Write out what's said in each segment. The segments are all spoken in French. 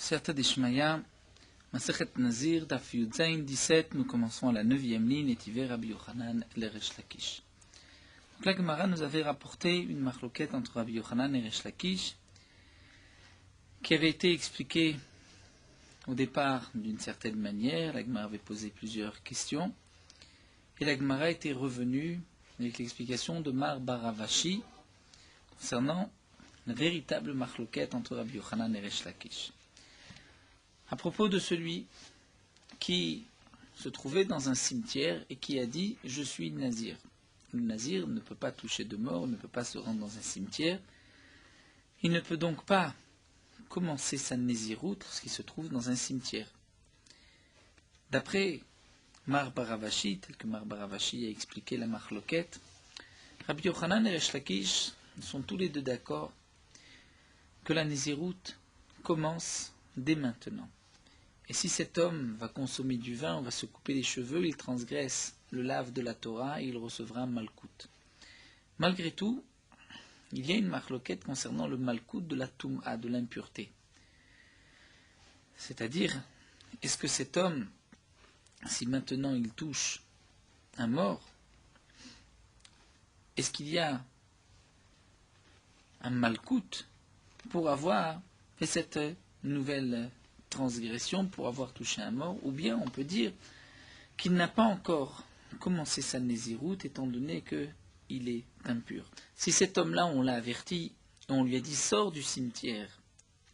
Siyata Dishmaya, Masechet Nazir, Daf Yud Zayin 17, nous commençons à la 9e ligne, et Tiver Rabbi Yochanan et Resh Lakish. Donc la Gemara nous avait rapporté une marloquette entre Rabbi Yochanan et Resh Lakish, qui avait été expliquée au départ d'une certaine manière. La Gemara avait posé plusieurs questions, et la Gemara était revenue avec l'explication de Mar Baravashi concernant la véritable marloquette entre Rabbi Yochanan et Resh Lakish. À propos de celui qui se trouvait dans un cimetière et qui a dit « Je suis nazir ». Le nazir ne peut pas toucher de mort, ne peut pas se rendre dans un cimetière. Il ne peut donc pas commencer sa naziroute lorsqu'il se trouve dans un cimetière. D'après Mar Baravashi, tel que Mar Baravashi a expliqué la marloquette, Rabbi Yochanan et Resh Lakish sont tous les deux d'accord que la naziroute commence dès maintenant. Et si cet homme va consommer du vin, on va se couper les cheveux, il transgresse le lave de la Torah et il recevra un malkout. Malgré tout, il y a une marloquette concernant le malkout de la Toum'a, de l'impureté. C'est-à-dire, est-ce que cet homme, si maintenant il touche un mort, est-ce qu'il y a un malkout pour avoir fait cette nouvelle transgression, pour avoir touché un mort, ou bien on peut dire qu'il n'a pas encore commencé sa naziroute étant donné qu'il est impur. Si cet homme-là, on l'a averti, on lui a dit « sors du cimetière »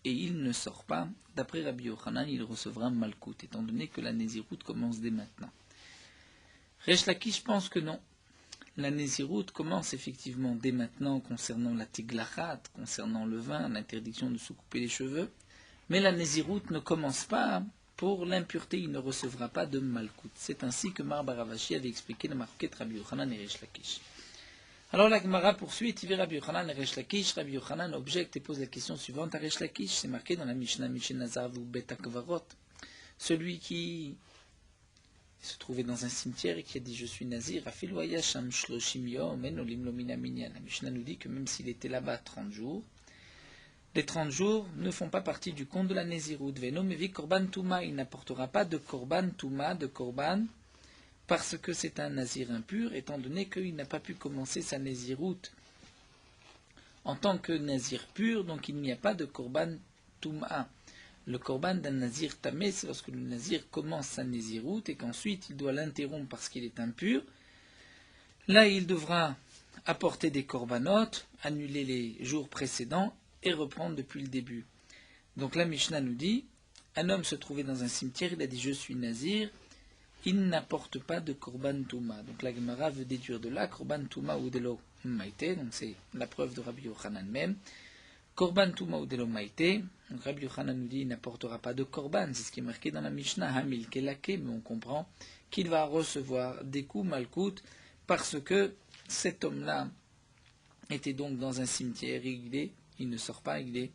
et il ne sort pas, d'après Rabbi Yochanan, il recevra un malkout, étant donné que la naziroute commence dès maintenant. Resh Lakish pense que non. La naziroute commence effectivement dès maintenant concernant la tiglachat, concernant le vin, l'interdiction de se couper les cheveux, mais la naziroute ne commence pas pour l'impureté, il ne recevra pas de malkout. C'est ainsi que Mar Baravashi avait expliqué la marquette Rabbi Yochanan et Resh Lakish. Alors la Gemara poursuit, Tiver Rabbi Yochanan et Resh Lakish. Rabbi Yochanan objecte et pose la question suivante à Resh Lakish. C'est marqué dans la Mishnah Mishenazar ou Bet Akvarot. Celui qui se trouvait dans un cimetière et qui a dit je suis nazir, Afiloya Sham Shloshim Yom En Olim Lomina Minyan. La Mishnah nous dit que même s'il était là-bas 30 jours, les 30 jours ne font pas partie du compte de la Nézirut. Veno mevi korban touma, il n'apportera pas de korban touma, de korban, parce que c'est un nazir impur, étant donné qu'il n'a pas pu commencer sa Nézirut en tant que nazir pur, donc il n'y a pas de korban touma. Le korban d'un nazir tamé, c'est lorsque le nazir commence sa Nézirut et qu'ensuite il doit l'interrompre parce qu'il est impur. Là, il devra apporter des korbanot, annuler les jours précédents, et reprendre depuis le début. Donc la Mishnah nous dit, un homme se trouvait dans un cimetière, il a dit je suis nazir, il n'apporte pas de korban touma. Donc la Gemara veut déduire de là, korban touma ou delo maïté, donc c'est la preuve de Rabbi Yochanan même. Korban touma ou delo maïté, donc Rabbi Yochanan nous dit il n'apportera pas de korban, c'est ce qui est marqué dans la Mishnah, hamil kelake, mais on comprend qu'il va recevoir des coups malkout, parce que cet homme-là était donc dans un cimetière et il ne sort pas, il est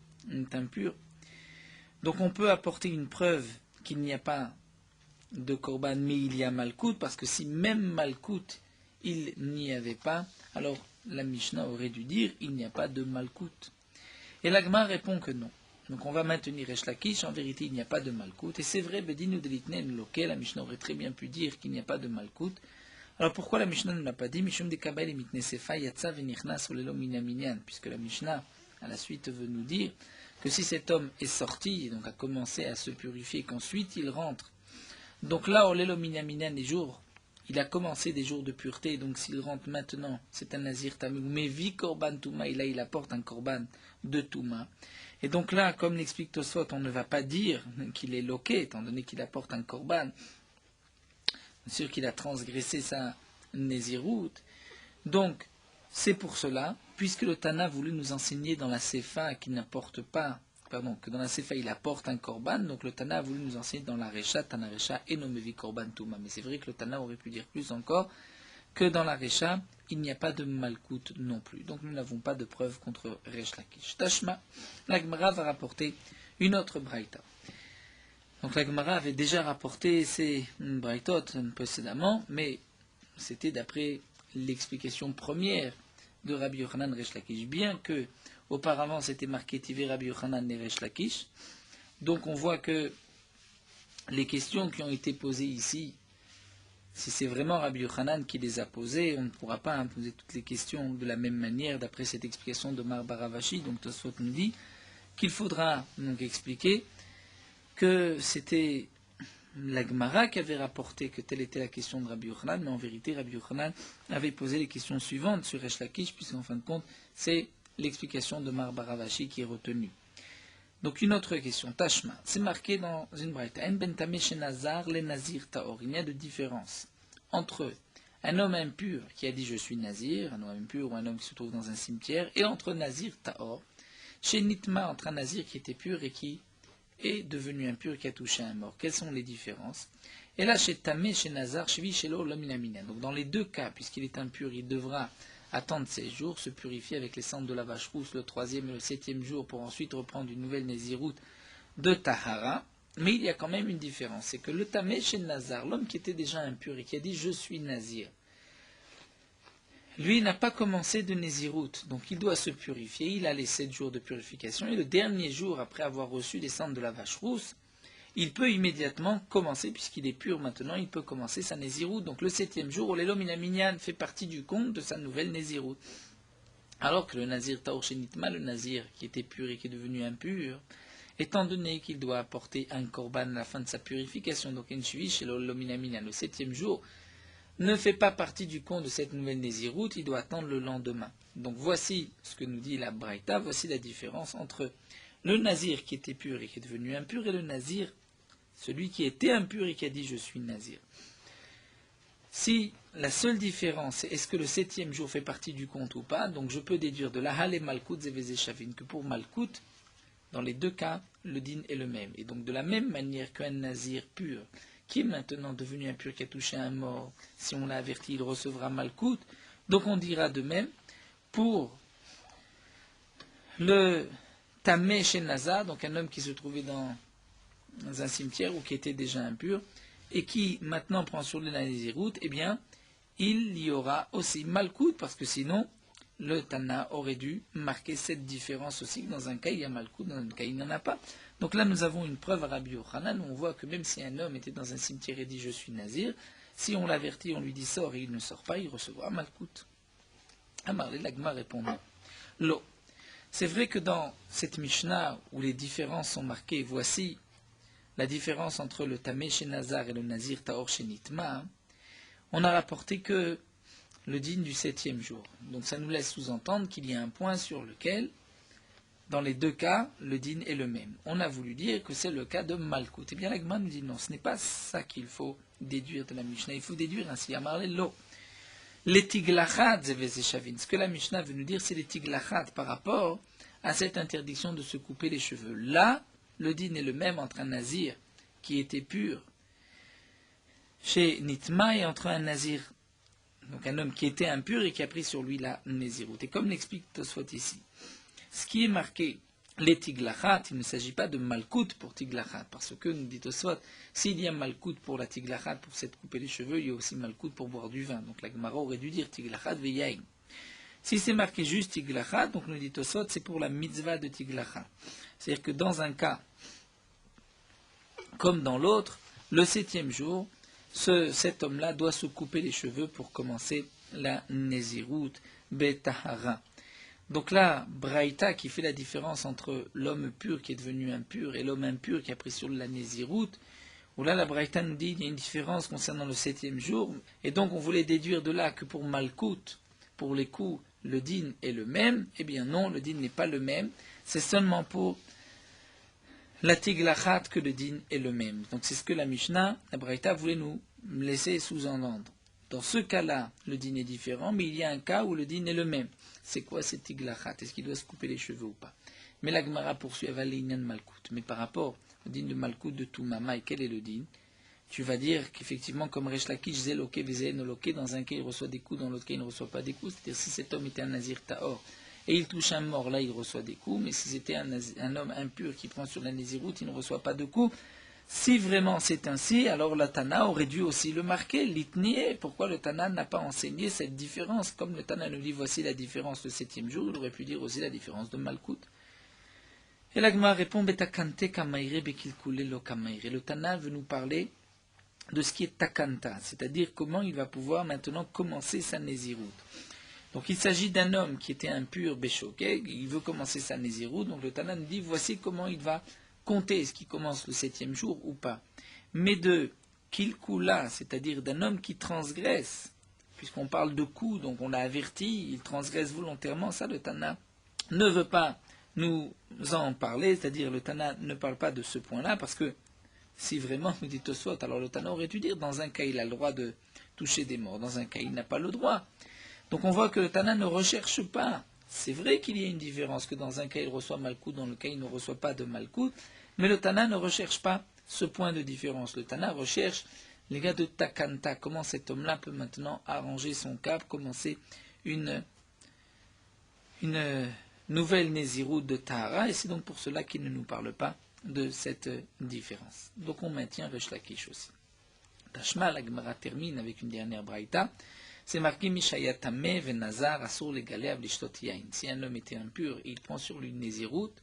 impur. Donc on peut apporter une preuve qu'il n'y a pas de korban, mais il y a malkout, parce que si même malkout, il n'y avait pas, alors la Mishnah aurait dû dire il n'y a pas de malkout. Et l'Agma répond que non. Donc on va maintenir Resh Lakish, en vérité il n'y a pas de malkout. Et c'est vrai, Bedinu delitnen loke, la Mishnah aurait très bien pu dire qu'il n'y a pas de malkout. Alors pourquoi la Mishnah ne l'a pas dit? Mishum de Kabbalah mitne sefa yatsa venichnas olelo minaminyan, puisque la Mishnah à la suite veut nous dire que si cet homme est sorti et donc a commencé à se purifier, qu'ensuite il rentre. Donc là, olelo minaminyan, les jours, il a commencé des jours de pureté, donc s'il rentre maintenant, c'est un nazir tamou, mais vi korban touma, et là il apporte un korban de touma. Et donc là, comme l'explique Tosfot, on ne va pas dire qu'il est loqué, étant donné qu'il apporte un korban. Bien sûr qu'il a transgressé sa néziroute. Donc, c'est pour cela, puisque le Tana a voulu nous enseigner dans la Sefa qu'il n'apporte pas, que dans la Sefa il apporte un korban, donc le Tana a voulu nous enseigner dans la Recha, Tana Recha, et nomevi korban touma. Mais c'est vrai que le Tana aurait pu dire plus encore, que dans la Recha, il n'y a pas de malkout non plus. Donc nous n'avons pas de preuve contre Resh Lakish. Tashma, la Gemara va rapporter une autre braïta. Donc la Gemara avait déjà rapporté ces braïtot précédemment, mais c'était d'après l'explication première de Rabbi Yochanan Resh Lakish. Bien que auparavant c'était marqué Tivé Rabbi Yochanan et Resh Lakish, Donc on voit que les questions qui ont été posées ici, si c'est vraiment Rabbi Yochanan qui les a posées, on ne pourra pas poser toutes les questions de la même manière d'après cette explication de Mar Baravashi. Donc Tosfot nous dit qu'il faudra donc expliquer que c'était la Gemara qui avait rapporté que telle était la question de Rabbi Yochanan, mais en vérité Rabbi Yochanan avait posé les questions suivantes sur Resh Lakish, puisqu'en fin de compte c'est l'explication de Mar Baravashi qui est retenue. Donc une autre question, Tashma, c'est marqué dans une braïta, En bentame chez Nazar, les Nazir Taor. Il y a de différence entre un homme impur qui a dit je suis Nazir, un homme impur ou un homme qui se trouve dans un cimetière, et entre Nazir Taor, chez Nitma, entre un Nazir qui était pur et qui est devenu impur, qui a touché un mort. Quelles sont les différences? Et là, chez Tamé, chez Nazar, chez Vichélo, l'hominamina. Donc dans les deux cas, puisqu'il est impur, il devra attendre 16 jours, se purifier avec les cendres de la vache rousse le 3e et le 7e jour pour ensuite reprendre une nouvelle Néziroute de Tahara. Mais il y a quand même une différence, c'est que le Tamé chez Nazar, l'homme qui était déjà impur et qui a dit je suis Nazir, lui n'a pas commencé de Néziroute, donc il doit se purifier, il a les 7 jours de purification et le dernier jour après avoir reçu les cendres de la vache rousse, il peut immédiatement commencer, puisqu'il est pur maintenant, il peut commencer sa Néziroute. Donc le 7e jour, Olelo Minaminyan fait partie du compte de sa nouvelle Néziroute. Alors que le Nazir Taor Shenitma, le Nazir qui était pur et qui est devenu impur, étant donné qu'il doit apporter un korban à la fin de sa purification, donc Enshvi chez Olelo Minaminyan, le 7e jour, ne fait pas partie du compte de cette nouvelle Néziroute, il doit attendre le lendemain. Donc voici ce que nous dit la Braïta, voici la différence entre le Nazir qui était pur et qui est devenu impur et le Nazir celui qui était impur et qui a dit je suis Nazir. Si la seule différence est est-ce que le 7e jour fait partie du compte ou pas, donc je peux déduire de la Hal et Malkout Zeveze Shavin que pour Malkout, dans les deux cas, le din est le même. Et donc de la même manière qu'un Nazir pur, qui est maintenant devenu impur, qui a touché un mort, si on l'a averti, il recevra Malkout, donc on dira de même pour le Tamé chez Nazar, donc un homme qui se trouvait dans un cimetière ou qui était déjà impur, et qui maintenant prend sur la Néziroute, eh bien, il y aura aussi Malkout, parce que sinon, le Tana aurait dû marquer cette différence aussi, que dans un cas il y a Malkout, dans un cas il n'y en a pas. Donc là, nous avons une preuve à Rabbi Yochanan, où on voit que même si un homme était dans un cimetière et dit je suis Nazir, si on l'avertit, on lui dit sors et il ne sort pas, il recevra Malkout. Amarle, l'Agma répond non. L'eau. C'est vrai que dans cette Mishnah, où les différences sont marquées, voici la différence entre le Tamé chez Nazar et le Nazir Taor chez Nitma, on a rapporté que le din du 7e jour. Donc ça nous laisse sous-entendre qu'il y a un point sur lequel, dans les deux cas, le din est le même. On a voulu dire que c'est le cas de Malkout. Eh bien, l'Agma nous dit non, ce n'est pas ça qu'il faut déduire de la Mishnah. Il faut déduire ainsi. Amarle lo. Les tiglachat zevezeshavin. Ce que la Mishnah veut nous dire, c'est les tiglachat par rapport à cette interdiction de se couper les cheveux. Là, le din est le même entre un nazir qui était pur chez Nitma et entre un nazir, donc un homme qui était impur et qui a pris sur lui la néziroute. Et comme l'explique Tosfot ici, ce qui est marqué, les tiglachat, il ne s'agit pas de malkout pour tiglachat, parce que, nous dit Tosfot, s'il y a malkout pour la tiglachat, pour s'être coupé les cheveux, il y a aussi malkout pour boire du vin. Donc la Gemara aurait dû dire tiglachat veyaïn. Si c'est marqué juste tiglachat, donc nous dit Tosfot, c'est pour la mitzvah de tiglachat. C'est-à-dire que dans un cas, comme dans l'autre, le 7e jour, cet homme-là doit se couper les cheveux pour commencer la Néziroute Betahara. Donc là, Braïta qui fait la différence entre l'homme pur qui est devenu impur et l'homme impur qui a pris sur la Néziroute, où là la Braïta nous dit qu'il y a une différence concernant le 7e jour, et donc on voulait déduire de là que pour Malkout, pour les coups, le din est le même. Eh bien non, le din n'est pas le même, c'est seulement pour la tiglachat que le din est le même. Donc c'est ce que la Mishnah, la Braïta, voulait nous laisser sous-entendre. Dans ce cas-là, le din est différent, mais il y a un cas où le din est le même. C'est quoi cette tiglachat? Est-ce qu'il doit se couper les cheveux ou pas? Mais la Gemara poursuit Avalinyan Malkout. Mais par rapport au din de Malkout de Toumama, quel est le din? Tu vas dire qu'effectivement, comme Resh Lakish, Zéloké, Vézénoloké, dans un cas il reçoit des coups, dans l'autre cas il ne reçoit pas des coups. C'est-à-dire si cet homme était un Nazir Taor, et il touche un mort, là il reçoit des coups, mais si c'était un homme impur qui prend sur la Néziroute, il ne reçoit pas de coups. Si vraiment c'est ainsi, alors la Tana aurait dû aussi le marquer, l'itnier. Pourquoi le Tana n'a pas enseigné cette différence? Comme le Tana nous dit voici la différence le 7e jour, il aurait pu dire aussi la différence de Malkout. Et l'Agma répond, Betakante kamaire bekilkule lo kamaire. Le Tana veut nous parler de ce qui est takanta, c'est-à-dire comment il va pouvoir maintenant commencer sa néziroute. Donc il s'agit d'un homme qui était impur, béchoqué, il veut commencer sa néziroute, donc le Tana nous dit, voici comment il va compter, est-ce qu'il commence le 7e jour ou pas. Mais de kilkula, c'est-à-dire d'un homme qui transgresse, puisqu'on parle de coup, donc on l'a averti, il transgresse volontairement, ça le Tana ne veut pas nous en parler, c'est-à-dire le Tana ne parle pas de ce point-là, parce que si vraiment, nous dit Tosfot, alors le Tana aurait dû dire, dans un cas il a le droit de toucher des morts, dans un cas il n'a pas le droit. Donc on voit que le Tana ne recherche pas. C'est vrai qu'il y a une différence, que dans un cas il reçoit Malkout, dans le cas il ne reçoit pas de Malkout, mais le Tana ne recherche pas ce point de différence. Le Tana recherche les gars de Takanta, comment cet homme-là peut maintenant arranger son cas, commencer une nouvelle Néziroute de Tahara, et c'est donc pour cela qu'il ne nous parle pas de cette différence. Donc on maintient Resh Lakish aussi. Tashma, la Gemara termine avec une dernière braïta. C'est marqué Mishayatame venazar asur legaleav lishtot yain. Si un homme était impur et il prend sur lui une Néziroute,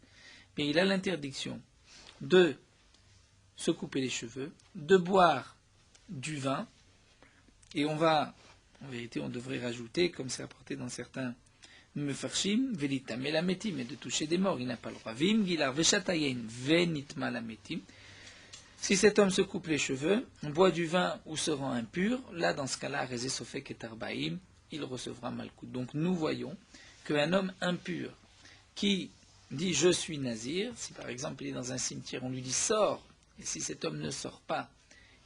mais il a l'interdiction de se couper les cheveux, de boire du vin, et en vérité on devrait rajouter, comme c'est apporté dans certains Mefarshim, velita melametim, et de toucher des morts, il n'a pas le droit. Vim gilar veshatayen venitma lametim. Si cet homme se coupe les cheveux, boit du vin ou se rend impur, là dans ce cas-là, Rezé Sofek et Arbaïm, il recevra Malkout. Donc nous voyons qu'un homme impur qui dit je suis nazir, si par exemple il est dans un cimetière, on lui dit sors, et si cet homme ne sort pas,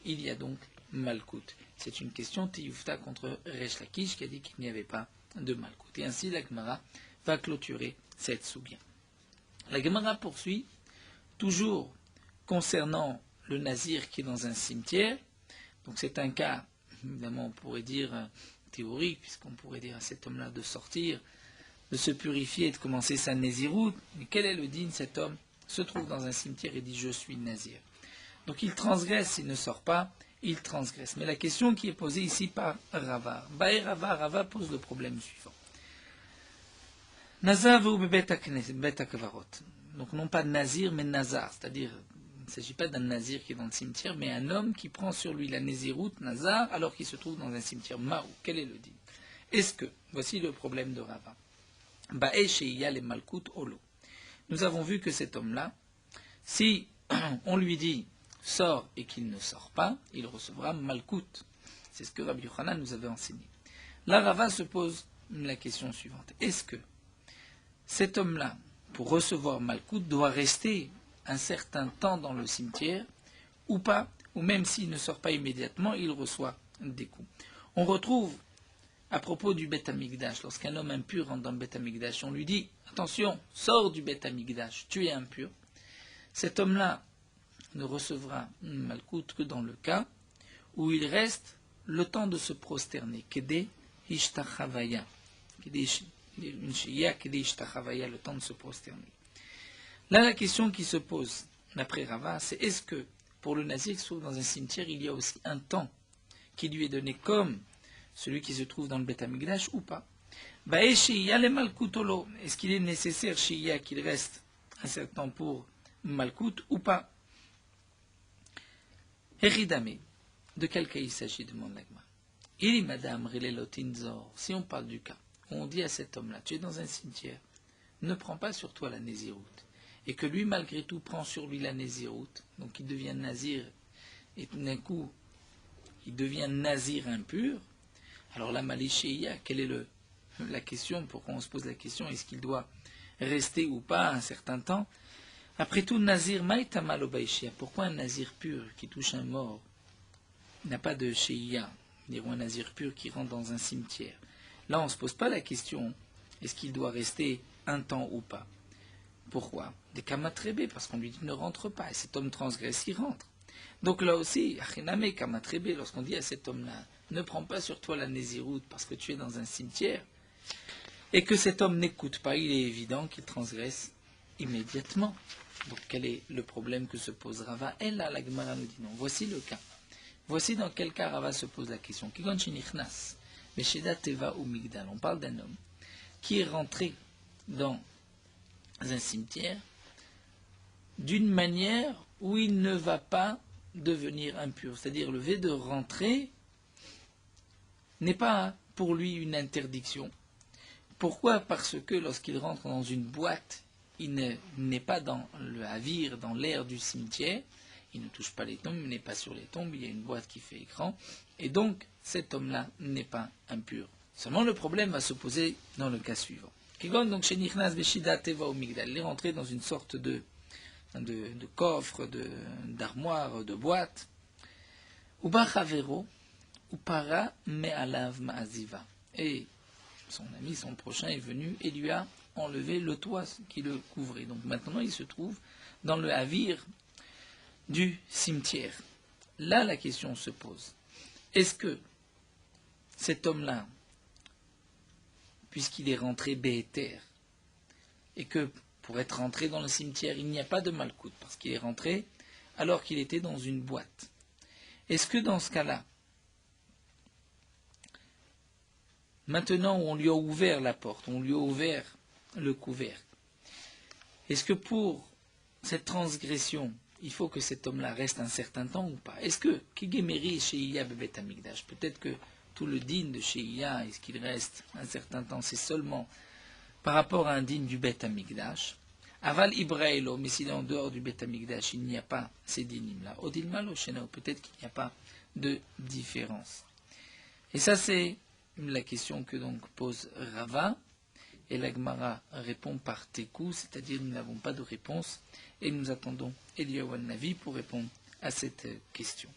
il y a donc Malkout. C'est une question Tiyufta contre Resh Lakish qui a dit qu'il n'y avait pas de Malkout. Et ainsi la Gemara va clôturer cette soubia. La Gemara poursuit, toujours concernant le nazir qui est dans un cimetière. Donc c'est un cas, évidemment on pourrait dire théorique, puisqu'on pourrait dire à cet homme-là de sortir, de se purifier et de commencer sa naziroute. Mais quel est le digne? Cet homme se trouve dans un cimetière et dit je suis nazir. Donc il transgresse, s'il ne sort pas, il transgresse. Mais la question qui est posée ici par Rava, Rava pose le problème suivant. Nazar ou bet akvarot. Donc non pas nazir, mais nazar, c'est-à-dire il ne s'agit pas d'un nazir qui est dans le cimetière, mais un homme qui prend sur lui la naziroute, nazar, alors qu'il se trouve dans un cimetière. Maou, quel est le dit? Est-ce que, voici le problème de Rava, Ba'esheiya le malkout olo. Nous avons vu que cet homme-là, si on lui dit sort et qu'il ne sort pas, il recevra malkout. C'est ce que Rabbi Yochanan nous avait enseigné. Là, Rava se pose la question suivante. Est-ce que cet homme-là, pour recevoir malkout, doit rester un certain temps dans le cimetière ou pas, ou même s'il ne sort pas immédiatement, il reçoit des coups. On retrouve à propos du Beth Amikdash, lorsqu'un homme impur rentre dans le Beth Amikdash, on lui dit attention, sors du Beth Amikdash, tu es impur. Cet homme-là ne recevra malkout que dans le cas où il reste le temps de se prosterner, Kedé Ishtachavaya, le temps de se prosterner. Là, la question qui se pose, d'après Rava, c'est est-ce que pour le nazir qui se trouve dans un cimetière, il y a aussi un temps qui lui est donné comme celui qui se trouve dans le Beth Amikdash ou pas? Est-ce qu'il est nécessaire qu'il reste un certain temps pour malkout ou pas? Eridame, de quel cas il s'agit, demande l'Agma. Il madame Rilelotinzor, si on parle du cas où on dit à cet homme-là, tu es dans un cimetière, ne prends pas sur toi la néziroute, et que lui, malgré tout, prend sur lui la néziroute, donc il devient nazir, et tout d'un coup, il devient nazir impur, alors la maléchéia, quelle est la question, pourquoi on se pose la question, est-ce qu'il doit rester ou pas un certain temps? Après tout, nazir maïtamal obaïchia, pourquoi un nazir pur qui touche un mort n'a pas de shéia, un nazir pur qui rentre dans un cimetière? Là, on ne se pose pas la question, est-ce qu'il doit rester un temps ou pas? Pourquoi? Des kamatrébé, parce qu'on lui dit ne rentre pas, et cet homme transgresse, il rentre. Donc là aussi, achiname kamatrébé, lorsqu'on dit à cet homme-là, ne prends pas sur toi la néziroute parce que tu es dans un cimetière, et que cet homme n'écoute pas, il est évident qu'il transgresse immédiatement. Donc quel est le problème que se pose Rava? Et là, la Gemara nous dit non. Voici le cas. Voici dans quel cas Rava se pose la question. Kigon shenichnas, mesheda teva ou migdal. On parle d'un homme qui est rentré dans un cimetière d'une manière où il ne va pas devenir impur. C'est-à-dire le fait de rentrer n'est pas pour lui une interdiction. Pourquoi? Parce que lorsqu'il rentre dans une boîte, il n'est pas dans le havir, dans l'air du cimetière, il ne touche pas les tombes, il n'est pas sur les tombes, il y a une boîte qui fait écran, et donc cet homme-là n'est pas impur. Seulement le problème va se poser dans le cas suivant. Donc chez Nichnas Veshida Teva ou Migdal, il est rentré dans une sorte de coffre, d'armoire, de boîte, ou Bachavero, ou Para Me'alav Ma'aziva. Et son ami, son prochain est venu et lui a enlevé le toit qui le couvrait. Donc maintenant il se trouve dans le havir du cimetière. Là la question se pose. Est-ce que cet homme-là, puisqu'il est rentré béhéter, et que pour être rentré dans le cimetière, il n'y a pas de malkout, parce qu'il est rentré alors qu'il était dans une boîte. Est-ce que dans ce cas-là, maintenant où on lui a ouvert la porte, on lui a ouvert le couvercle, est-ce que pour cette transgression, il faut que cet homme-là reste un certain temps ou pas? Est-ce que Kigemeri Sheiya Bebet Amigdash, peut-être que tout le din de Sheiya, est-ce qu'il reste un certain temps, c'est seulement par rapport à un din du Bet Amigdash. Aval Ibraïlo, mais s'il est en dehors du Bet Amigdash, il n'y a pas ces dinim-là. Odilmal Oshena, peut-être qu'il n'y a pas de différence. Et ça, c'est la question que donc pose Rava, et la Gemara répond par Tekou, c'est-à-dire nous n'avons pas de réponse, et nous attendons Eliyahu Navi pour répondre à cette question.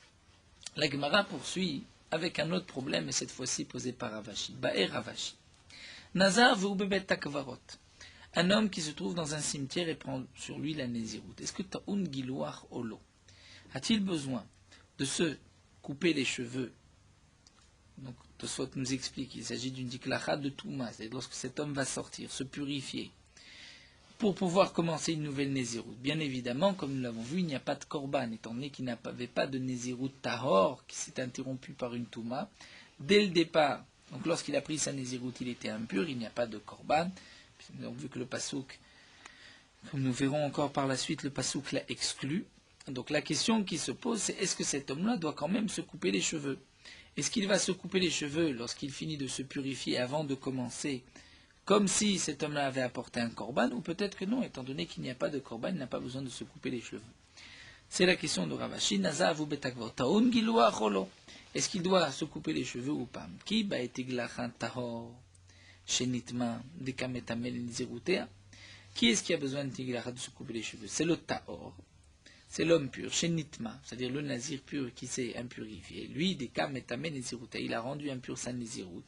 La Gemara poursuit avec un autre problème, et cette fois-ci posé par Ravashi. Ba'er Ravashi. Nazar ve'ubebet takvarot. Un homme qui se trouve dans un cimetière et prend sur lui la nézirout. Est-ce que ta'un giloach olo? A-t-il besoin de se couper les cheveux? Donc, Tosfot nous explique qu'il s'agit d'une diklacha de Touma, c'est lorsque cet homme va sortir, se purifier, pour pouvoir commencer une nouvelle nézirout. Bien évidemment, comme nous l'avons vu, il n'y a pas de korban, étant donné qu'il n'y avait pas de nézirout tahor, qui s'est interrompu par une Touma. Dès le départ, donc lorsqu'il a pris sa nézirout, il était impur, il n'y a pas de korban. Donc, vu que le pasouk, comme nous verrons encore par la suite, le pasouk l'a exclu. Donc la question qui se pose, c'est est-ce que cet homme-là doit quand même se couper les cheveux? Est-ce qu'il va se couper les cheveux lorsqu'il finit de se purifier avant de commencer, comme si cet homme-là avait apporté un korban, ou peut-être que non, étant donné qu'il n'y a pas de korban, il n'a pas besoin de se couper les cheveux. C'est la question de Ravashi. Nazav ou betakvot taun giloa cholo. Est-ce qu'il doit se couper les cheveux ou pas? Ki ba etiglachan tahor shenitma dekametamel nizirutea. Qui est-ce qui a besoin de tiglacha de se couper les cheveux? C'est le tahor. C'est l'homme pur, shenitma, c'est-à-dire le nazir pur qui s'est impurifié. Lui, dekametamel nizirutea, il a rendu impur sa nizirut.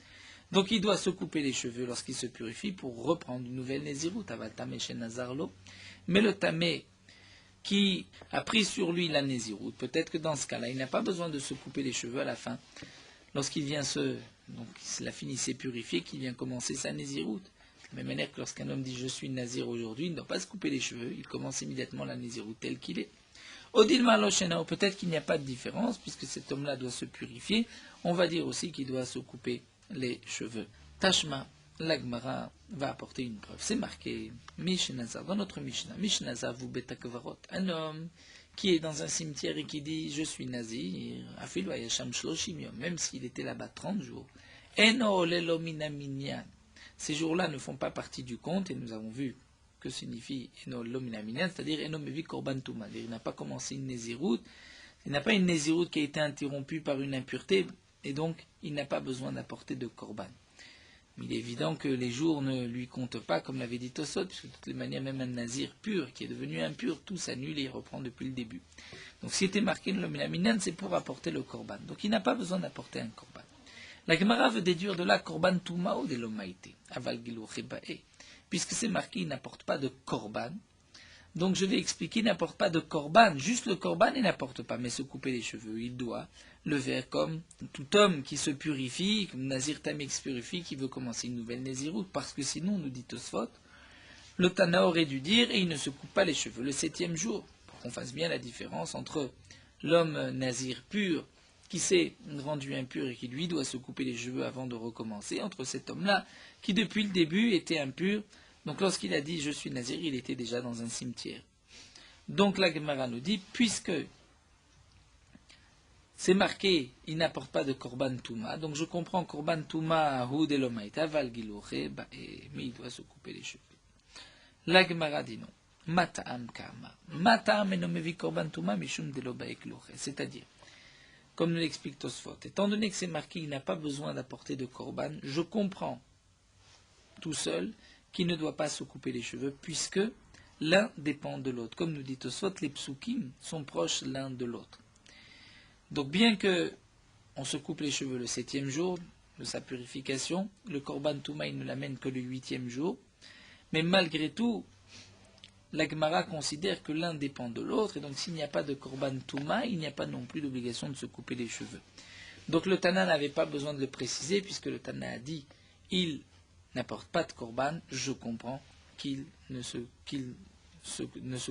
Donc il doit se couper les cheveux lorsqu'il se purifie pour reprendre une nouvelle nizirut. Aval tamé chez Nazarlo. Mais le tamé qui a pris sur lui la nézirout, peut-être que dans ce cas-là, il n'a pas besoin de se couper les cheveux à la fin, lorsqu'il vient donc il a fini s'est purifié, qu'il vient commencer sa nézirout. De la même manière que lorsqu'un homme dit « je suis nazir aujourd'hui », il ne doit pas se couper les cheveux, il commence immédiatement la nézirout tel qu'il est. Odil Maloshenao, peut-être qu'il n'y a pas de différence, puisque cet homme-là doit se purifier, on va dire aussi qu'il doit se couper les cheveux. Tashma, l'Agmara va apporter une preuve. C'est marqué Mishnazar, dans notre Mishnah. Mishnazar vous betakvarot. Un homme qui est dans un cimetière et qui dit je suis nazir, afil vayasham shloshim yom, même s'il était là-bas 30 jours. Eno lelo minaminyan. Ces jours-là ne font pas partie du compte, et nous avons vu que signifie eno lelo minaminyan, c'est-à-dire eno mevi korban touma. Il n'a pas commencé une nézirout, il n'a pas une nézirout qui a été interrompue par une impureté, et donc il n'a pas besoin d'apporter de korban. Mais il est évident que les jours ne lui comptent pas, comme l'avait dit Tosot, puisque de toutes les manières, même un nazir pur, qui est devenu impur, tout s'annule et il reprend depuis le début. Donc ce qui était marqué le Minaminan, c'est pour apporter le korban. Donc il n'a pas besoin d'apporter un korban. La Gemara veut déduire de là korban toumao de l'omaïté, aval gilou chebae, puisque c'est marqué, il n'apporte pas de korban. Donc je vais expliquer, il n'apporte pas de korban, juste le korban il n'apporte pas, mais se couper les cheveux, il doit le faire comme tout homme qui se purifie, comme Nazir Tamé qui se purifie, qui veut commencer une nouvelle Nézirout, parce que sinon, nous dit Tosfot, le Tana aurait dû dire, et il ne se coupe pas les cheveux le 7e jour, pour qu'on fasse bien la différence entre l'homme Nazir pur, qui s'est rendu impur et qui lui doit se couper les cheveux avant de recommencer, entre cet homme-là, qui depuis le début était impur. Donc lorsqu'il a dit « je suis nazir », il était déjà dans un cimetière. Donc la Gemara nous dit, puisque c'est marqué, il n'apporte pas de korban touma, donc je comprends korban touma hu de lomaita val gilouche, mais il doit se couper les cheveux. La Gemara dit non. Mata'am kama. Mata'am enomevi korban touma mishum de lobaek louche. C'est-à-dire, comme nous l'explique Tosfot, étant donné que c'est marqué, il n'a pas besoin d'apporter de korban, je comprends tout seul qu'il ne doit pas se couper les cheveux, puisque l'un dépend de l'autre. Comme nous dit Tosfot, les psukim sont proches l'un de l'autre. Donc bien que on se coupe les cheveux le 7e jour de sa purification, le korban touma il ne l'amène que le 8e jour, mais malgré tout, la Gemara considère que l'un dépend de l'autre, et donc s'il n'y a pas de korban touma, il n'y a pas non plus d'obligation de se couper les cheveux. Donc le Tana n'avait pas besoin de le préciser, puisque le Tana a dit il n'apporte pas de korban, je comprends qu'il ne se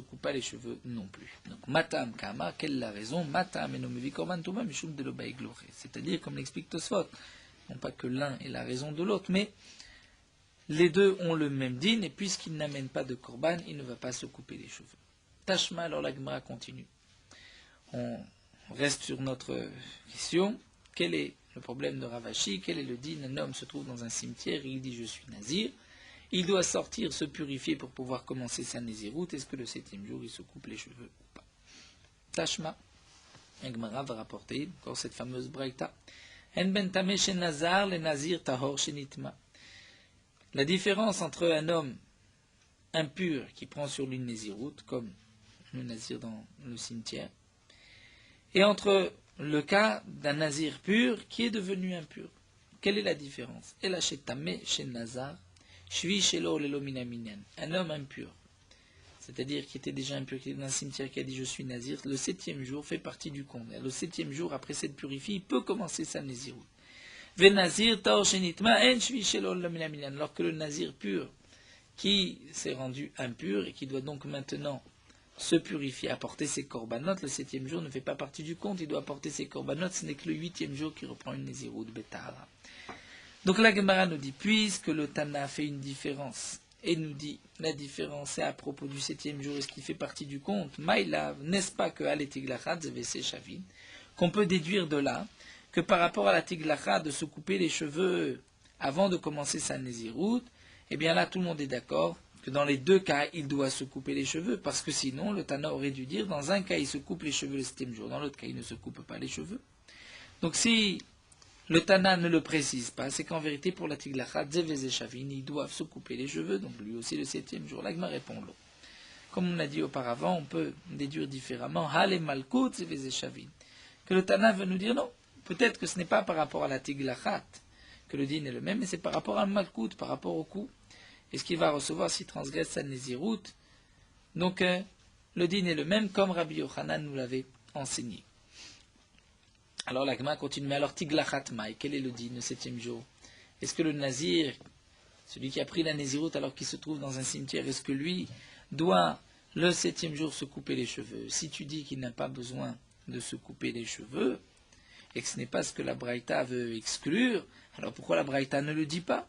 coupe pas les cheveux non plus. Donc matam kama, quelle est la raison? Matam enomevi korban touma mishum de lobaek louche. C'est-à-dire, comme l'explique Tosfot, non pas que l'un est la raison de l'autre, mais les deux ont le même din, et puisqu'il n'amène pas de korban, il ne va pas se couper les cheveux. Tashma, alors la Gemara continue. On reste sur notre question. Quel est le problème de Ravashi? Quel est le din? Un homme se trouve dans un cimetière et il dit je suis nazir. Il doit sortir, se purifier pour pouvoir commencer sa naziroute. Est-ce que le 7e jour il se coupe les cheveux ou pas? Tashma. La Gemara va rapporter encore cette fameuse braïta. En ben tameh chez Nazar, le nazir tahor chez Nitma. La différence entre un homme impur qui prend sur lui une naziroute, comme le nazir dans le cimetière, et entre le cas d'un nazir pur qui est devenu impur. Quelle est la différence? El tameh chez Nazar, shvi shelo lelo minaminyan. Un homme impur, c'est-à-dire qui était déjà impur, qui était dans un cimetière, qui a dit je suis nazir, le 7e jour fait partie du compte. Le 7e jour, après cette purifiée, il peut commencer sa naziroute. Venazir taor shenitma en shvi shelo lelo minaminyan. Alors que le nazir pur, qui s'est rendu impur et qui doit donc maintenant se purifier, apporter ses corbanotes, le 7e jour ne fait pas partie du compte, il doit apporter ses corbanotes, ce n'est que le 8e jour qui reprend une naziroute betara. Donc la Gemara nous dit, puisque le Tana fait une différence, et nous dit, la différence est à propos du 7e jour, est-ce qu'il fait partie du compte? Maïlav, n'est-ce pas que Alet Tiglachat, Zevese Shavin, qu'on peut déduire de là, que par rapport à la Tiglachat, de se couper les cheveux avant de commencer sa naziroute, eh bien là tout le monde est d'accord que dans les deux cas, il doit se couper les cheveux, parce que sinon, le Tana aurait dû dire, dans un cas, il se coupe les cheveux le 7e jour, dans l'autre cas, il ne se coupe pas les cheveux. Donc si le Tana ne le précise pas, c'est qu'en vérité, pour la Tiglachat, Zeveze Shavin, ils doivent se couper les cheveux, donc lui aussi le 7e jour. L'Agma répond l'eau. Comme on a dit auparavant, on peut déduire différemment, Hale Malkut Zeveze Shavin, que le Tana veut nous dire non, peut-être que ce n'est pas par rapport à la Tiglachat que le din est le même, mais c'est par rapport à Malkut, par rapport au coup. Et ce qu'il va recevoir s'il transgresse sa naziroute. Donc, le din est le même, comme Rabbi Yochanan nous l'avait enseigné. Alors, la Gemara continue. Mais alors, Tiglachat Maï, quel est le din, le 7e jour? Est-ce que le nazir, celui qui a pris la naziroute alors qu'il se trouve dans un cimetière, est-ce que lui doit, le 7e jour, se couper les cheveux? Si tu dis qu'il n'a pas besoin de se couper les cheveux, et que ce n'est pas ce que la Braïta veut exclure, alors pourquoi la Braïta ne le dit pas?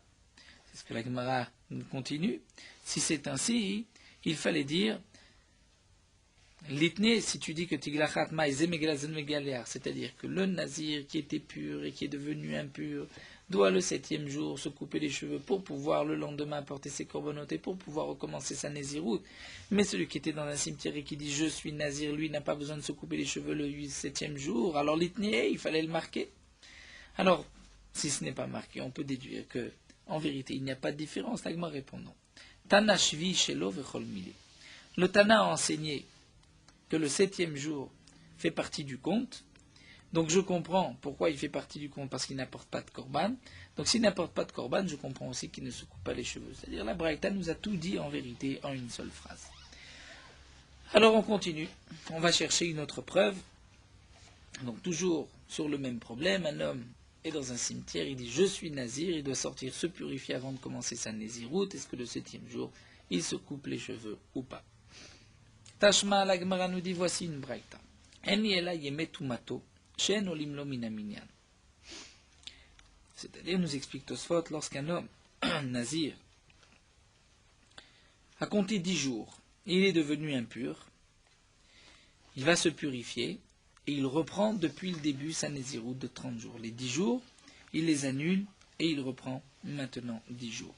C'est ce que la Gemara continue. Si c'est ainsi, il fallait dire l'itné, si tu dis que Tiglachat Maï Zemegelazen Megaliar, c'est-à-dire que le nazir qui était pur et qui est devenu impur doit le 7e jour se couper les cheveux pour pouvoir le lendemain apporter ses corbanotes et pour pouvoir recommencer sa naziroute. Mais celui qui était dans un cimetière et qui dit je suis nazir, lui n'a pas besoin de se couper les cheveux le 7e jour. Alors l'itné, il fallait le marquer. Alors, si ce n'est pas marqué, on peut déduire que en vérité, il n'y a pas de différence. L'Agma répond non. Tana shvi shelo vechol mili. Le Tana a enseigné que le 7e jour fait partie du compte. Donc je comprends pourquoi il fait partie du compte, parce qu'il n'apporte pas de korban. Donc s'il n'apporte pas de korban, je comprends aussi qu'il ne se coupe pas les cheveux. C'est-à-dire la Braïta nous a tout dit en vérité en une seule phrase. Alors on continue. On va chercher une autre preuve. Donc toujours sur le même problème, un homme est dans un cimetière, il dit je suis nazir, il doit sortir se purifier avant de commencer sa naziroute. Est-ce que le 7e jour, il se coupe les cheveux ou pas? Tashma, la Gemara nous dit voici une braïta. Eni ela yemetumato, shen olimlo minaminyan. C'est-à-dire, nous explique Tosfot, lorsqu'un homme, un nazir, a compté 10 jours, il est devenu impur, il va se purifier et il reprend depuis le début sa Nézirut de 30 jours. Les 10 jours, il les annule et il reprend maintenant 10 jours.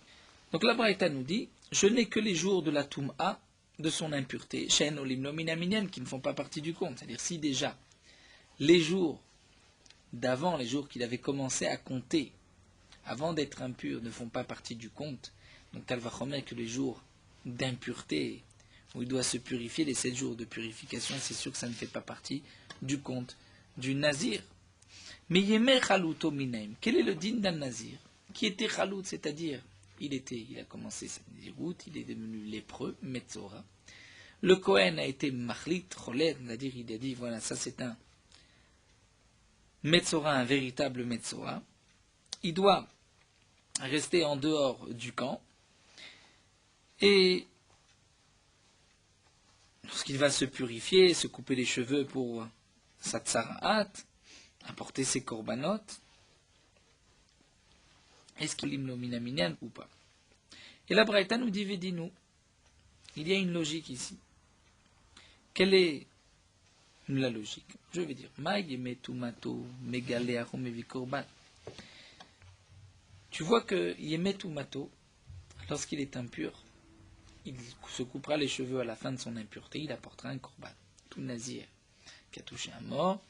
Donc la Braïta nous dit, je n'ai que les jours de la Toum'a, de son impureté, Shen Olim Nominaminyan, qui ne font pas partie du compte. C'est-à-dire si déjà les jours d'avant, les jours qu'il avait commencé à compter, avant d'être impur, ne font pas partie du compte, donc elle va remettre que les jours d'impureté, où il doit se purifier, les 7 jours de purification, c'est sûr que ça ne fait pas partie du compte du Nazir. Mais Yemer Chalouto Minaim, quel est le din d'un Nazir qui était Chalout, c'est-à-dire il a commencé sa Nazirout, il est devenu lépreux, Metzora. Le Kohen a été Machlit, Cholet, c'est-à-dire il a dit voilà, ça c'est un Metzora, un véritable Metzora. Il doit rester en dehors du camp et lorsqu'il va se purifier, se couper les cheveux pour sa tsaraat, apporter ses corbanotes, est-ce qu'il est minaminyan ou pas? Et la Braïta nous dit Védinu, il y a une logique ici. Quelle est la logique? Je vais dire tu vois que Yemetumato, lorsqu'il est impur, il se coupera les cheveux à la fin de son impureté, il apportera un korban. Tout nazir qui a touché un mort,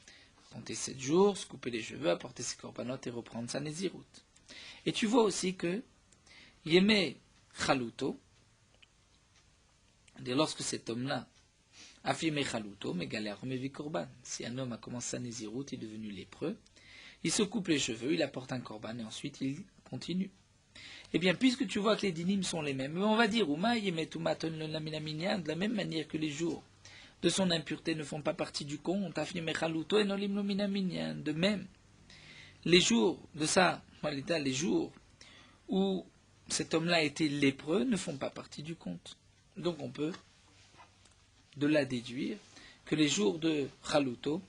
compter 7 jours, se couper les cheveux, apporter ses corbanotes et reprendre sa nésiroute. Et tu vois aussi que Yemé Chaluto, lorsque cet homme-là a fait Chaluto, mais galère, mais korban. Si un homme a commencé sa nésiroute, il est devenu lépreux, il se coupe les cheveux, il apporte un korban et ensuite il continue. Eh bien, puisque tu vois que les dinim sont les mêmes, on va dire de la même manière que les jours de son impureté ne font pas partie du compte, de même, les jours de ça, les jours où cet homme-là était lépreux ne font pas partie du compte. Donc on peut de là déduire que les jours de Chaluto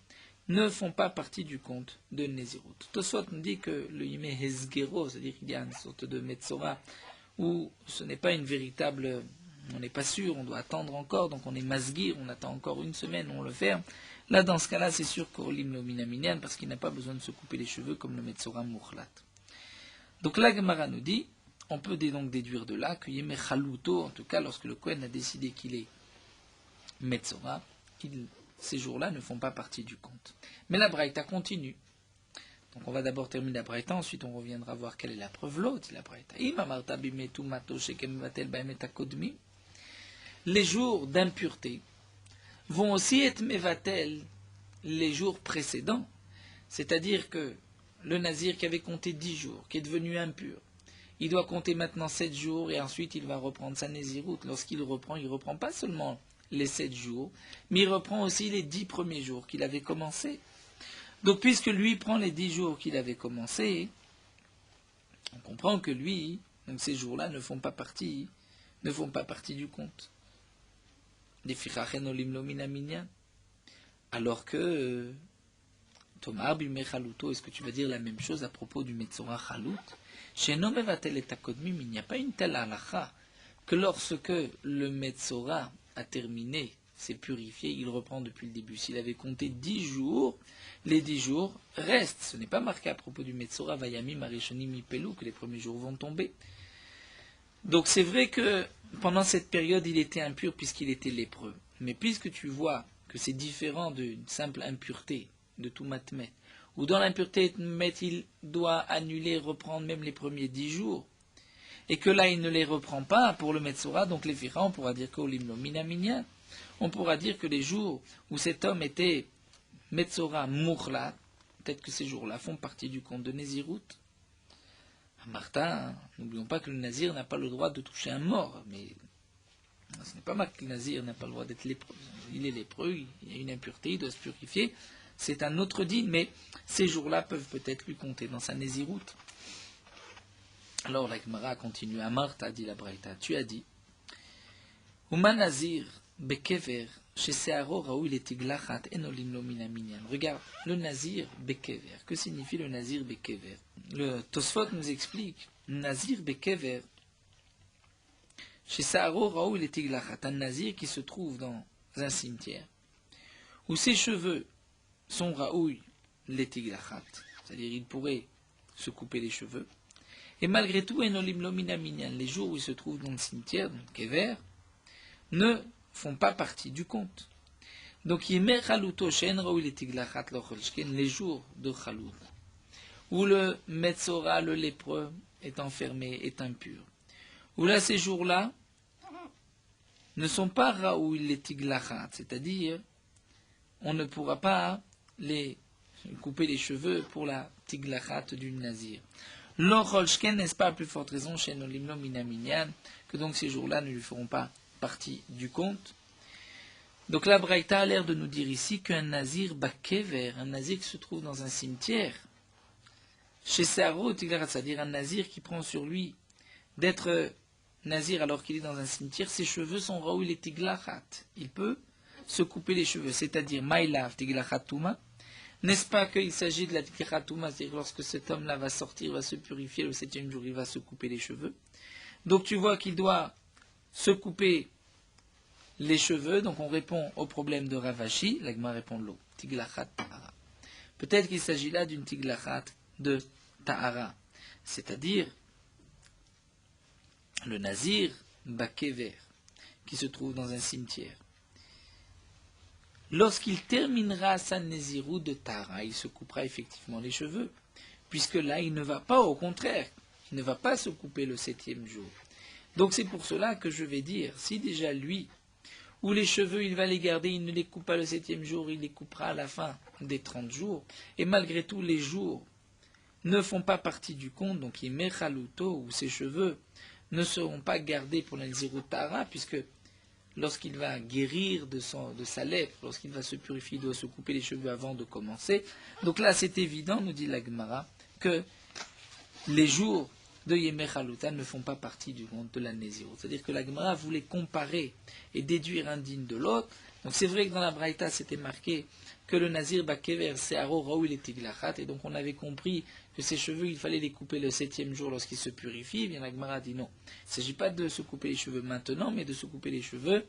ne font pas partie du compte de Nézirut. Tosfot nous dit que le Yimé Hezgero, c'est-à-dire qu'il y a une sorte de Metzora, où ce n'est pas une véritable, on n'est pas sûr, on doit attendre encore, donc on est masgir, on attend encore une semaine, on le ferme. Là, dans ce cas-là, c'est sûr qu'Olim lo minaminyan, parce qu'il n'a pas besoin de se couper les cheveux comme le Metzora Mouchlat. Donc la Gemara nous dit, on peut donc déduire de là que Yemé Chaluto, en tout cas lorsque le Kohen a décidé qu'il est Metzora, ces jours-là ne font pas partie du compte. Mais la Braïta continue. Donc on va d'abord terminer la Braïta, ensuite on reviendra voir quelle est la preuve l'autre, la Braïta. Les jours d'impureté vont aussi être mevatel les jours précédents. C'est-à-dire que le nazir qui avait compté 10 jours, qui est devenu impur, il doit compter maintenant 7 jours et ensuite il va reprendre sa nésiroute. Lorsqu'il reprend, il ne reprend pas seulement les 7 jours, mais il reprend aussi les 10 premiers jours qu'il avait commencé. Donc puisque lui prend les 10 jours qu'il avait commencé, on comprend que lui, donc ces jours-là ne font pas partie du compte. Alors que Tomar bimé chaluto, est-ce que tu vas dire la même chose à propos du Metzora Chalout? Chez Nomevatel et Takodmim, il n'y a pas une telle halakha que lorsque le Metzora a terminé, s'est purifié, il reprend depuis le début. S'il avait compté 10 jours, les 10 jours restent. Ce n'est pas marqué à propos du Metzora Vayami Marishoni Mipelou que les premiers jours vont tomber. Donc c'est vrai que pendant cette période, il était impur puisqu'il était lépreux. Mais puisque tu vois que c'est différent d'une simple impureté de tout matmet, ou dans l'impureté il doit annuler, reprendre même les premiers 10 jours, et que là il ne les reprend pas pour le Metzora, donc les Fira, on pourra dire qu'Olim lo minaminyan, on pourra dire que les jours où cet homme était Metzora Mouchlat, peut-être que ces jours-là font partie du compte de Nézirut. Martin, n'oublions pas que le Nazir n'a pas le droit de toucher un mort, mais ce n'est pas marqué que le Nazir n'a pas le droit d'être lépreux. Il est lépreux, il y a une impureté, il doit se purifier. C'est un autre din, mais ces jours-là peuvent peut-être lui compter dans sa Néziroute. Alors la Gemara continue. Martha dit la Braïta, tu as dit Uma Nazir bekever chez Searo Raoul et Tiglachat enolim lo minaminyan. Regarde, le Nazir bekever. Que signifie le Nazir bekever? Le Tosfot nous explique Nazir bekever chez Searo Raoul et Tiglachat. Un Nazir qui se trouve dans un cimetière où ses cheveux sont raouilles, les tiglachat, c'est-à-dire il pourrait se couper les cheveux, et malgré tout, enolim lomina minyan, les jours où il se trouve dans le cimetière, donc kever, ne font pas partie du compte. Donc, yemer chaluto shen raoui les tiglachat locholshken, les jours de chalout, où le metzora, le lépreux, est enfermé, est impur. Où là, ces jours-là, ne sont pas raoui les tiglachat, c'est-à-dire, on ne pourra pas les couper les cheveux pour la tiglachat du nazir. L'orolshken, n'est-ce pas à plus forte raison, chez Nolimno Minaminyan, que donc ces jours-là ne lui feront pas partie du compte. Donc la Braïta a l'air de nous dire ici qu'un nazir bakever, un nazir qui se trouve dans un cimetière, chez Saro Tiglachat, c'est-à-dire un nazir qui prend sur lui d'être nazir alors qu'il est dans un cimetière, ses cheveux sont raoui les tiglachat. Il peut se couper les cheveux, c'est-à-dire maïlav tiglachat touma. N'est-ce pas qu'il s'agit de la tiglachat touma, c'est-à-dire lorsque cet homme-là va sortir, va se purifier, le 7e jour, il va se couper les cheveux. Donc tu vois qu'il doit se couper les cheveux, donc on répond au problème de Ravashi, l'agma répond l'eau, tiglachat tahara. Peut-être qu'il s'agit là d'une tiglachat de tahara, c'est-à-dire le nazir bakever, qui se trouve dans un cimetière. Lorsqu'il terminera sa nézirut de tahara, il se coupera effectivement les cheveux, puisque là il ne va pas, au contraire, il ne va pas se couper le 7e jour. Donc c'est pour cela que je vais dire, si déjà lui, ou les cheveux, il va les garder, il ne les coupe pas le 7e jour, il les coupera à la fin des 30 jours, et malgré tout les jours ne font pas partie du compte, donc il met chaluto, ou ses cheveux ne seront pas gardés pour la nézirut tahara, puisque lorsqu'il va guérir de sa lèpre, lorsqu'il va se purifier, il doit se couper les cheveux avant de commencer. Donc là, c'est évident, nous dit la Gemara, que les jours de Yemei Chaluta ne font pas partie du compte de la Nézirut. C'est-à-dire que la Gemara voulait comparer et déduire un digne de l'autre. Donc c'est vrai que dans la Braïta, c'était marqué que le Nazir Bakever, c'est Aro Raoul et Tiglachat, et donc on avait compris que ses cheveux, il fallait les couper le 7e jour lorsqu'il se purifie. Eh bien la Gemara dit non. Il ne s'agit pas de se couper les cheveux maintenant, mais de se couper les cheveux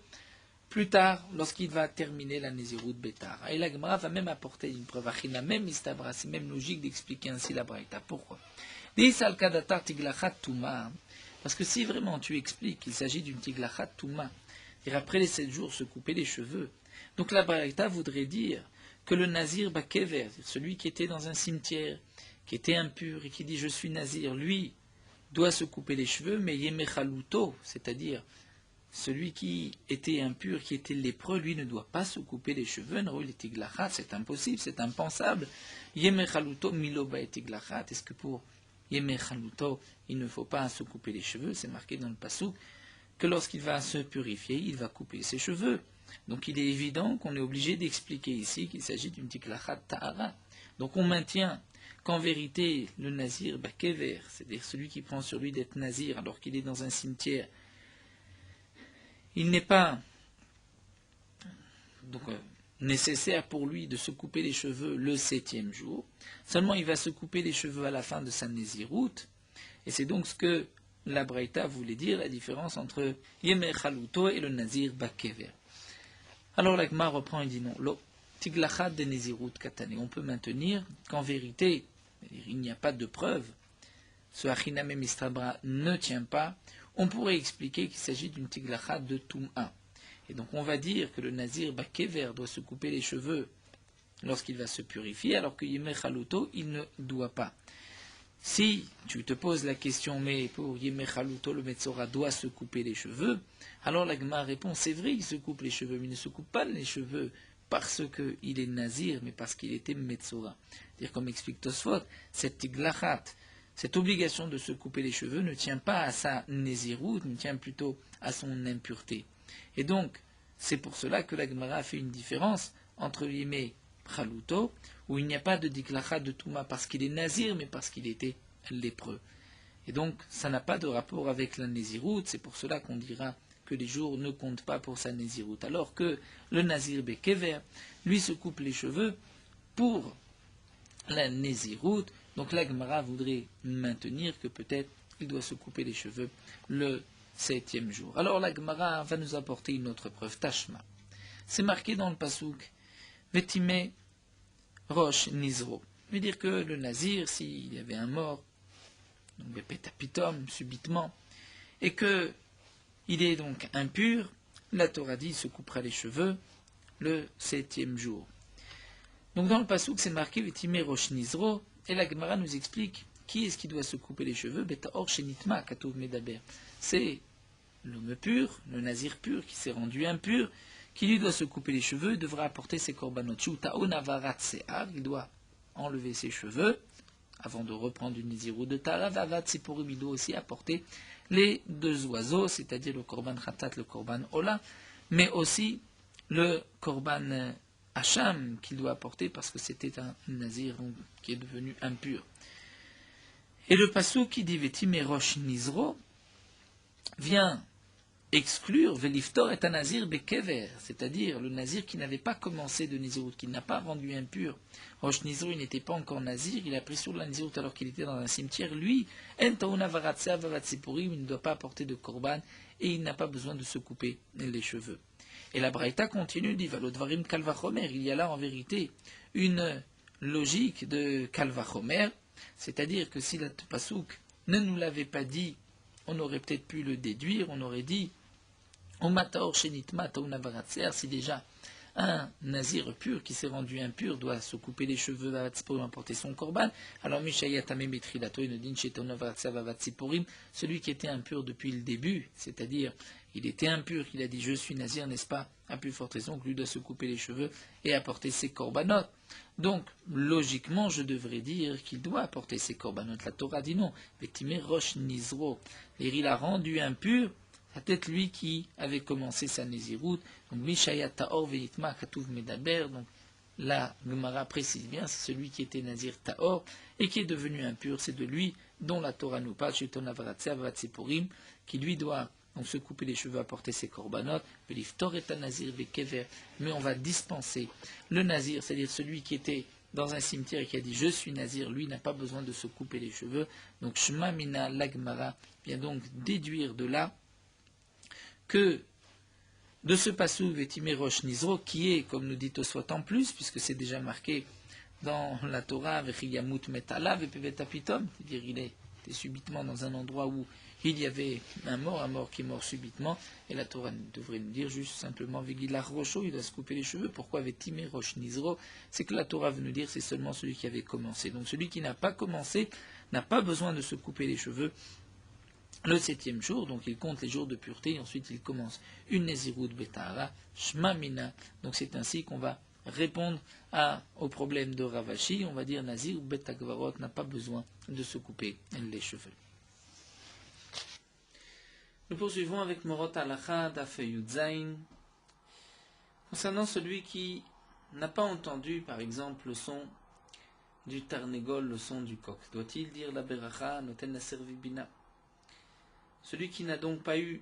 plus tard, lorsqu'il va terminer la Nézirut Betara. Et la Gemara va même apporter une preuve achina, même istabra, c'est même logique d'expliquer ainsi la Braïta. Pourquoi? Parce que si vraiment tu expliques qu'il s'agit d'une tiglachat touma, et après les 7 jours se couper les cheveux, donc la Braïta voudrait dire que le nazir bakever, celui qui était dans un cimetière, qui était impur et qui dit je suis nazir, lui doit se couper les cheveux, mais yemei chaluto, c'est-à-dire celui qui était impur, qui était lépreux, lui ne doit pas se couper les cheveux. C'est impossible, c'est impensable. Yemei chaluto miloba et tiglachat. Est-ce que pour Yemei chaluto, il ne faut pas se couper les cheveux? C'est marqué dans le passouk que lorsqu'il va se purifier, il va couper ses cheveux. Donc il est évident qu'on est obligé d'expliquer ici qu'il s'agit d'une tiglachat tahara. Donc on maintient qu'en vérité, le nazir bakever, c'est-à-dire celui qui prend sur lui d'être nazir alors qu'il est dans un cimetière, il n'est pas donc, nécessaire pour lui de se couper les cheveux le 7e jour. Seulement, il va se couper les cheveux à la fin de sa nézirut. Et c'est donc ce que la Braïta voulait dire, la différence entre Yemei Chaluto et le nazir bakever. Alors la Gemara reprend et dit non. Lo tiglachat de nézirut katane. On peut maintenir qu'en vérité, il n'y a pas de preuve. Ce achiname mistabra ne tient pas. On pourrait expliquer qu'il s'agit d'une tiglachat de Toum'a. Et donc on va dire que le nazir bakever doit se couper les cheveux lorsqu'il va se purifier, alors que Yemei Chaluto, il ne doit pas. Si tu te poses la question, mais pour Yemei Chaluto, le Metzora doit se couper les cheveux, alors la Gemara répond, c'est vrai qu'il se coupe les cheveux, mais il ne se coupe pas les cheveux parce qu'il est nazir, mais parce qu'il était Metzora. C'est-à-dire, comme explique Tosfot, cette tiglachat, cette obligation de se couper les cheveux ne tient pas à sa nézirut, ne tient plutôt à son impureté. Et donc, c'est pour cela que la Gemara a fait une différence entre Yemei Chaluto, où il n'y a pas de tiglachat de Touma parce qu'il est nazir, mais parce qu'il était lépreux. Et donc, ça n'a pas de rapport avec la nézirut, c'est pour cela qu'on dira que les jours ne comptent pas pour sa nézirut, alors que le nazir bekever, lui se coupe les cheveux pour la nézirut. Donc la Gemara voudrait maintenir que peut-être il doit se couper les cheveux le 7e jour. Alors la Gemara va nous apporter une autre preuve, Tashma. C'est marqué dans le passouk Vetime Rosh Nizro. Veut dire que le nazir, s'il y avait un mort, donc Bepetapitom, subitement, et que il est donc impur, la Torah dit, il se coupera les cheveux le 7e jour. Donc dans le passouk, c'est marqué Vetime Rosh Nizro, et la Gemara nous explique qui est-ce qui doit se couper les cheveux. Betaor Shenitma Katov Medaber. C'est l'homme pur, le nazir pur, qui s'est rendu impur, qui lui doit se couper les cheveux, devra apporter ses korbanot. Il doit enlever ses cheveux, avant de reprendre une nazirut de Tara. Il doit aussi apporter les 2 oiseaux, c'est-à-dire le korban khatat, le korban ola, mais aussi le korban hacham qu'il doit apporter parce que c'était un nazir qui est devenu impur. Et le passouk qui dit Vetim Rosh Nizro vient exclure Veliftor est un nazir bekever, c'est-à-dire le nazir qui n'avait pas commencé de Nizirut, qui n'a pas rendu impur. Rosh Nizro, il n'était pas encore nazir, il a pris sur la Nizirut alors qu'il était dans un cimetière. Lui, il ne doit pas apporter de korban et il n'a pas besoin de se couper les cheveux. Et la Braïta continue, dit Valodvarim Kalvachomer, il y a là en vérité une logique de Kalvachomer, c'est-à-dire que si le Passouk ne nous l'avait pas dit, on aurait peut-être pu le déduire, on aurait dit si déjà un nazir pur qui s'est rendu impur doit se couper les cheveux pour apporter son korban, alors celui qui était impur depuis le début, c'est-à-dire il était impur, qu'il a dit je suis nazir, n'est-ce pas, à plus forte raison que lui doit se couper les cheveux et apporter ses korbanot. Donc logiquement je devrais dire qu'il doit apporter ses korbanot. La Torah dit non, Rosh Nizro, il a rendu impur. C'est peut-être lui qui avait commencé sa Nézirut. Donc, Mishayat Taor Veitma Katuv Medaber. Donc, la Gemara précise bien, c'est celui qui était Nazir Taor et qui est devenu impur. C'est de lui dont la Torah nous parle, Sheton Avaratse Avatsepurim, qui lui doit donc se couper les cheveux, apporter ses korbanot. Veliftor est un Nazir Vekever. Mais on va dispenser le Nazir, c'est-à-dire celui qui était dans un cimetière et qui a dit je suis Nazir, lui n'a pas besoin de se couper les cheveux. Donc, Shema Mina Lagmara vient donc déduire de là que de ce passouk Vetime Rosh Nizro, qui est, comme nous dit Tosfot en plus, puisque c'est déjà marqué dans la Torah, Vechiyamut Metala Vepevetapitom, c'est-à-dire il était subitement dans un endroit où il y avait un mort qui est mort subitement, et la Torah devrait nous dire juste simplement Vegilach Rosho, il doit se couper les cheveux. Pourquoi Vetime Rosh Nizro? C'est que la Torah veut nous dire c'est seulement celui qui avait commencé. Donc celui qui n'a pas commencé n'a pas besoin de se couper les cheveux le 7e jour, donc il compte les jours de pureté, et ensuite il commence une Nézirut Betahara, Shma Mina. Donc c'est ainsi qu'on va répondre au problème de Ravashi. On va dire Nazir Betagvarot n'a pas besoin de se couper les cheveux. Nous poursuivons avec Morot Halacha Daf Yudzain. Concernant celui qui n'a pas entendu, par exemple, le son du Tarnegol, le son du coq, doit-il dire la Beracha Noten Naser Vibina? Celui qui n'a donc pas eu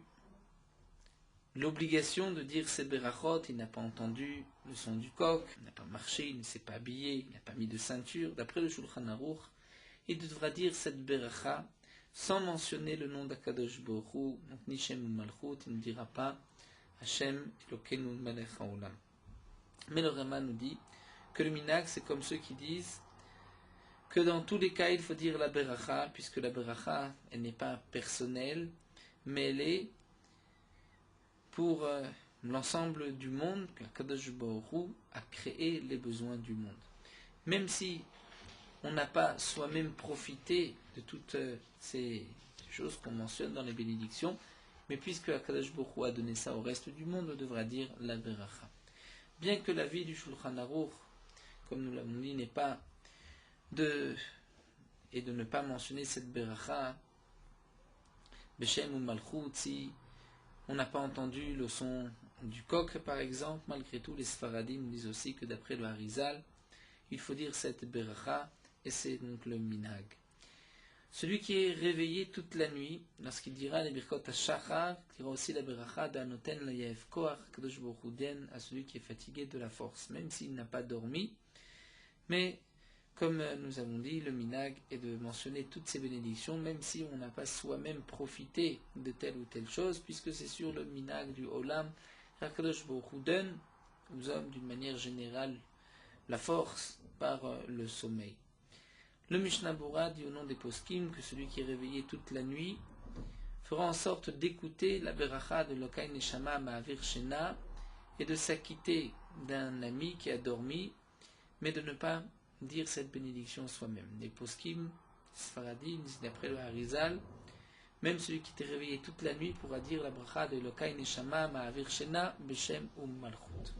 l'obligation de dire ses berachot, il n'a pas entendu le son du coq, il n'a pas marché, il ne s'est pas habillé, il n'a pas mis de ceinture, d'après le Shulchan Aruch, il devra dire cette beracha sans mentionner le nom d'Akadosh Baruch Hu, donc ni Shem ou Malchut, il ne dira pas Hashem Elokeinu Melech Haolam. Mais le Rama nous dit que le minag, c'est comme ceux qui disent que dans tous les cas, il faut dire la beracha, puisque la beracha, elle n'est pas personnelle, mais elle est pour l'ensemble du monde, que Kadosh Baruch Hu a créé les besoins du monde. Même si on n'a pas soi-même profité de toutes ces choses qu'on mentionne dans les bénédictions, mais puisque Kadosh Baruch Hu a donné ça au reste du monde, on devra dire la beracha. Bien que la vie du Shulchan Aruch, comme nous l'avons dit, n'est pas de ne pas mentionner cette beracha, Beshem ou Malchut, si on n'a pas entendu le son du coq par exemple, malgré tout les Sfaradim disent aussi que d'après le Harizal, il faut dire cette beracha, et c'est donc le minag. Celui qui est réveillé toute la nuit, lorsqu'il dira les birkot ha-shachar, dira aussi la beracha d'anoten la yaev koach kadosh baruch hu den, à celui qui est fatigué de la force, même s'il n'a pas dormi. Mais comme nous avons dit, le minag est de mentionner toutes ces bénédictions, même si on n'a pas soi-même profité de telle ou telle chose, puisque c'est sur le minag du Olam, Hakadosh Baruch Hu donne aux hommes d'une manière générale la force par le sommeil. Le Mishnah Bora dit au nom des poskim que celui qui est réveillé toute la nuit fera en sorte d'écouter la beracha de Lokai Neshama Ma'avir Shena et de s'acquitter d'un ami qui a dormi, mais de ne pas dire cette bénédiction soi-même. Les poskim, Sfaradim, d'après le Harizal, même celui qui était réveillé toute la nuit pourra dire la bracha de Lokai Neshama Ma'avir Shena Beshem Malchut.